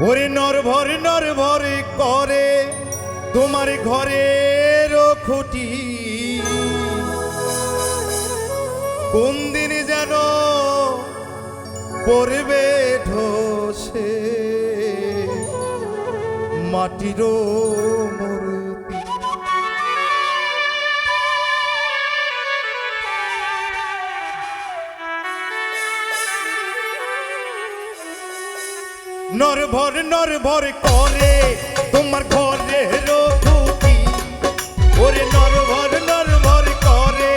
ওরে নর ভরে করে তোমার ঘরের খুঁটি, কোন দিন যেন পড়বে ধসে মাটির মূর্তি। নর ভর করে তোমার ঘরের খুঁটি, ওরে নর ভর করে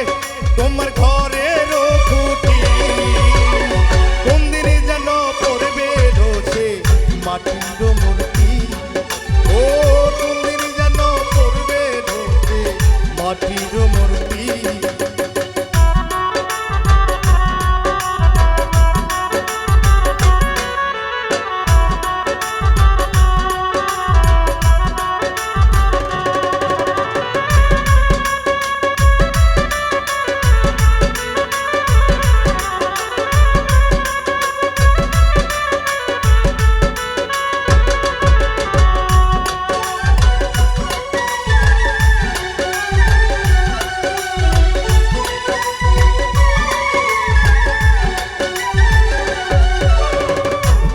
তোমার ঘরের খুঁটি, কোন দিন যেন পড়বে ধসে মাটির মূর্তি। ও কোন দিন যেন পড়বে ধসে মাটির মূর্তি।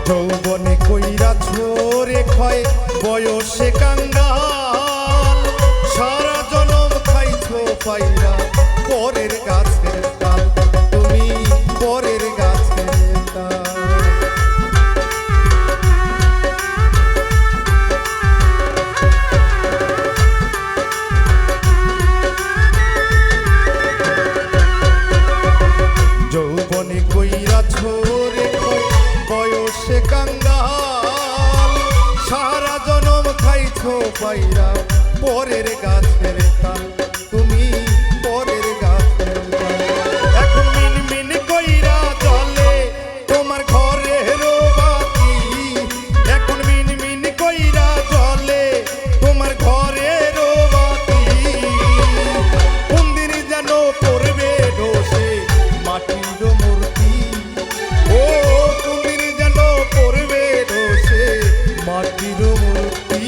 যৌবনে কইরা ছোরে ক্ষয় বয়সে কাঙ্গাল, সারা জনম খাইছো পাইরা পরের গাছের ডাল, তুমি পরের গাছের ডাল। যৌবনে কইরা ছোরে ক্ষয় বয়সে কাঙ্গাল, সারা জনম খাইছো পাইরা পরের গাছের ডাল, তুমি পরের গাছের ডাল। এখন মিনমিন কইরা জ্বলে তোমার ঘরের বাতি, এখন মিনমিন কইরা জ্বলে তোমার ঘরের বাতি, কোন দিন যেন পড়বে ধসে মাটির মূর্তি। ও কোন দিন যেন পড়বে ধসে মাটির মূর্তি।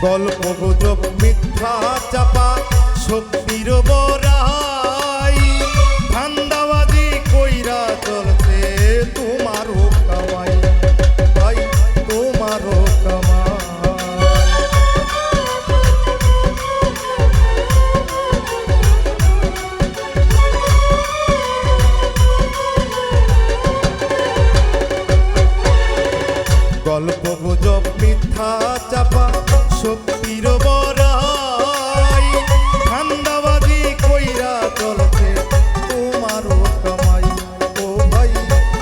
গল্প গুজব মিথ্যা চাপা শক্তির বড়াই, ধান্দাবাজি কইরা চলছে তোমারও কামাই, ভাই তোমারও কামাই। গল্প গুজব মিথ্যা চাপা শক্তির বড়াই, ধান্দাবাজি কইরা চলছে তোমারও কামাই, ও ভাই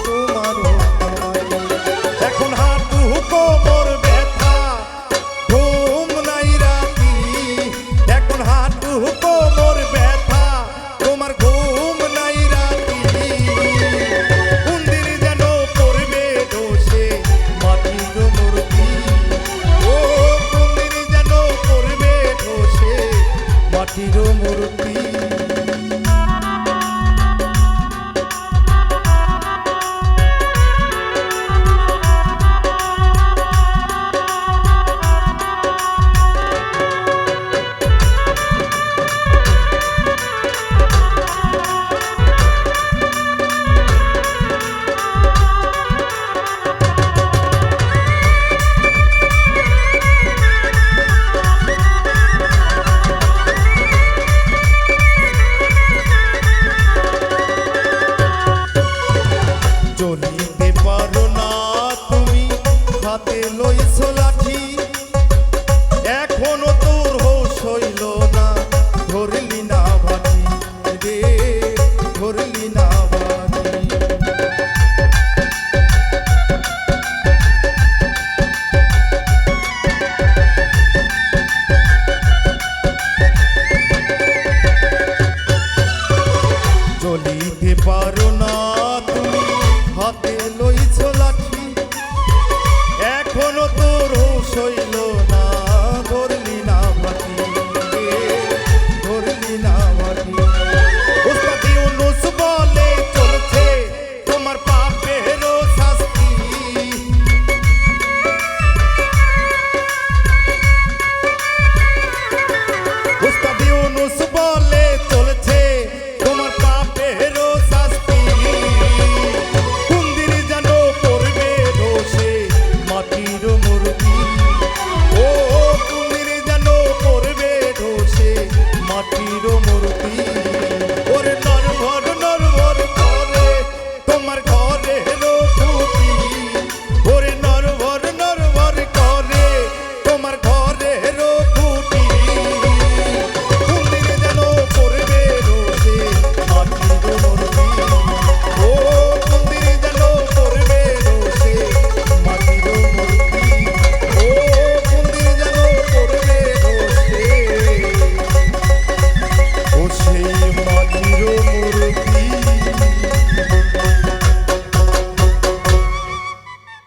তোমারও কামাই। এখন হাঁটু কোমর ব্যথা ঘুম নাই রাতি, এখন হাঁটু কোমর ব্যথা তোমার ঘুম নাই রাতি, কোন দিন যেন পড়বে ধসে মাটির মূর্তি। ও কোন দিন যেন পড়বে ধসে মাটির মূর্তি। চলিতে হাতে লইছো